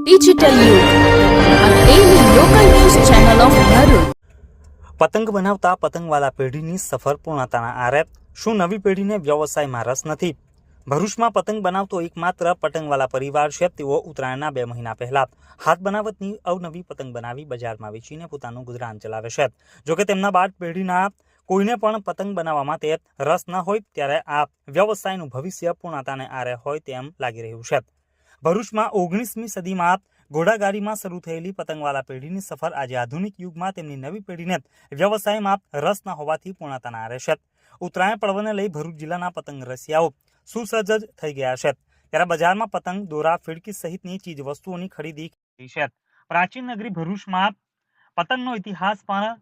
Digital યુગ આ daily local news channel of Bharuch. પતંગ બનાવતા પતંગવાલા પેઢીની સફર પૂર્ણતાના આરે। શું નવી પેઢીને વ્યવસાયમાં રસ નથી? ભરૂચમાં પતંગ બનાવતો એકમાત્ર પતંગવાલા પરિવાર છે। તેઓ ઉત્તરાયણના 2 મહિના પહેલા હાથ બનાવટની અવનવી પતંગ બનાવી બજારમાં વેચીને પોતાનું ગુજરાન ચલાવે છે। જોકે તેમના બાદ પેઢીના કોઈને પણ પતંગ બનાવવા માટે રસ ન હોય ત્યારે આ વ્યવસાયનું ભવિષ્ય પૂર્ણતાને આરે હોય તેમ લાગી રહ્યું છે। ભરૂચમાં 19મી સદીમાં ઘોડાગાડીમાં શરૂ થયેલી પતંગવાલા પેઢીની સફર આજે આધુનિક યુગમાં તેમની નવી પેઢીને વ્યવસાયમાં રસ ન હોવાથી પૂર્ણતાના આરે છે। ઉત્તરાયણ પર્વને લઈ ભરૂચ જિલ્લાના પતંગ રસિયાઓ સુસજ્જ થઈ ગયા છે, ત્યારે બજારમાં પતંગ, દોરા, ફિરકી સહિતની ચીજ વસ્તુઓની ખરીદી થઈ છે। પ્રાચીન નગરી ભરૂચમાં પતંગનો ઇતિહાસ પણ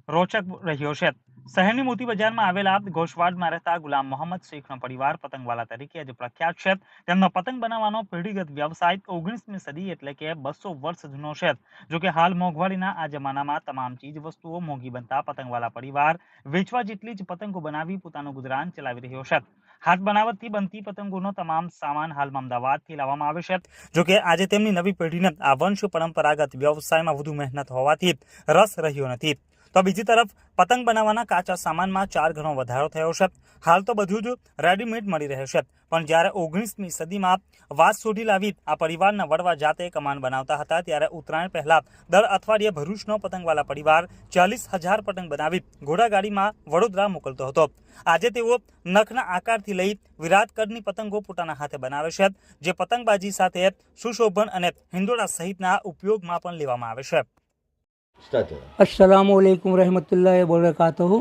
રોચક રહ્યો છે। શહેરની મોતી બજારમાં આવેલા ગોશવાડમાં રહેતા ગુલામ મોહમ્મદ શેખનો પરિવાર પતંગવાલા તરીકે આજે પ્રખ્યાત છે। તેમનો પતંગ બનાવવાનો પેઢીગત વ્યવસાય 19મી સદી એટલે કે 200 વર્ષ જૂનો છે। જોકે હાલ મોંઘવારીના આ જમાનામાં તમામ ચીજ વસ્તુઓ મોંઘી બનતા પતંગવાલા પરિવાર વેચવા જેટલી જ પતંગો બનાવી પોતાનું ગુજરાન ચલાવી રહ્યો છે। હાથ બનાવટથી બનતી પતંગોનો તમામ સામાન હાલમાં અમદાવાદથી લાવવામાં આવે છે। જોકે આજે તેમની નવી પેઢીને આ વંશ પરંપરાગત વ્યવસાયમાં વધુ મહેનત હોવાથી રસ રહ્યો નથી। તો બીજી તરફ પતંગ બનાવવાના કાચા સામાનમાં 4 ગણો વધારો થયો છે। હાલ તો બધું જ રેડીમેડ મળી રહે છે, પણ જ્યારે 19મી સદીમાં વાત શોધી લાવી આ પરિવારના વડવા જાતે કમાન બનાવતા હતા, ત્યારે ઉત્તરાયણ પહેલા દર અઠવાડિયે ભરૂચનો પતંગવાલા પરિવાર 40,000 પતંગ બનાવી ઘોડાગાડીમાં વડોદરા મોકલતો હતો। આજે તેઓ નખના આકારથી લઈ વિરાટ કદની પતંગો પોતાના હાથે બનાવે છે, જે પતંગબાજી સાથે સુશોભન અને હિંડોળા સહિતના ઉપયોગમાં પણ લેવામાં આવે છે। अस्सलामुअलैकुम रहमतुल्लाहि व बरकातहू।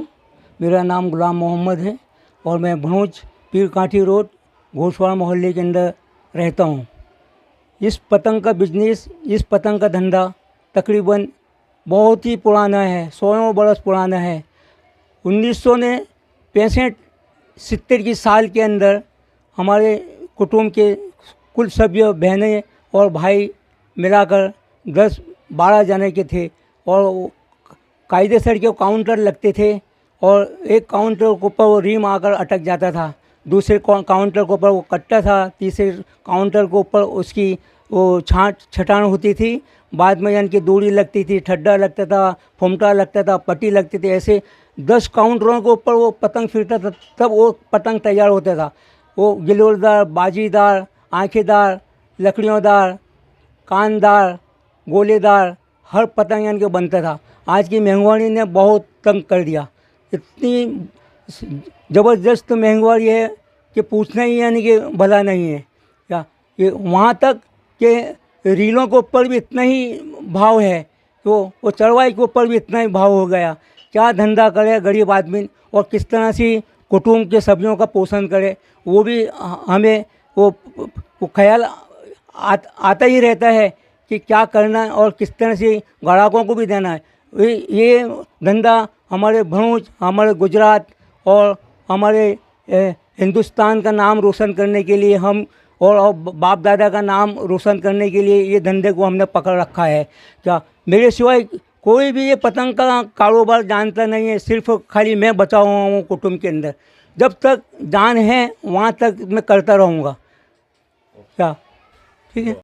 मेरा नाम गुलाम मोहम्मद है और मैं भरूच पीर काठी रोड घोषवाड़ा मोहल्ले के अंदर रहता हूँ। इस पतंग का बिजनेस, इस पतंग का धंधा तकरीबन बहुत ही पुराना है, 100 बरस पुराना है। 1965-70 की साल के अंदर हमारे कुटुंब के कुल सभ्य बहनें और भाई मिलाकर 10-12 जने के थे और कायदेसर के काउंटर लगते थे और एक काउंटर के ऊपर वो रीम आकर अटक जाता था, दूसरे काउंटर के ऊपर वो कट्टा था, तीसरे काउंटर के ऊपर उसकी वो छटान होती थी। बाद में यानी कि दूरी लगती थी, ठड्डा लगता था, फुमटा लगता था, पट्टी लगती थी। ऐसे 10 काउंटरों के ऊपर वो पतंग फिरता था, तब वो पतंग तैयार होता था। वो गिलोरदार, बाजीदार, आँखेदार, लकड़ियोंदार, कानदार, गोलेदार हर पतंग यानी कि बनता था। आज की महंगाई ने बहुत तंग कर दिया, इतनी ज़बरदस्त महंगाई है कि पूछना ही यानी कि भला नहीं है। क्या ये वहाँ तक कि रीलों के ऊपर भी इतना ही भाव है, तो वो चरवाई के ऊपर भी इतना ही भाव हो गया। क्या धंधा करे गरीब आदमी और किस तरह से कुटुंब के सभ्यों का पोषण करे, वो भी हमें वो ख्याल आता ही रहता है कि क्या करना है और किस तरह से ग्राहकों को भी देना है। ये धंधा हमारे भरूच, हमारे गुजरात और हमारे हिंदुस्तान का नाम रोशन करने के लिए हम और बाप दादा का नाम रोशन करने के लिए ये धंधे को हमने पकड़ रखा है। क्या मेरे सिवाय कोई भी ये पतंग का कारोबार जानता नहीं है, सिर्फ खाली मैं बचा हुआ हूँ कुटुंब के अंदर। जब तक जान है वहाँ तक मैं करता रहूँगा। क्या ठीक है।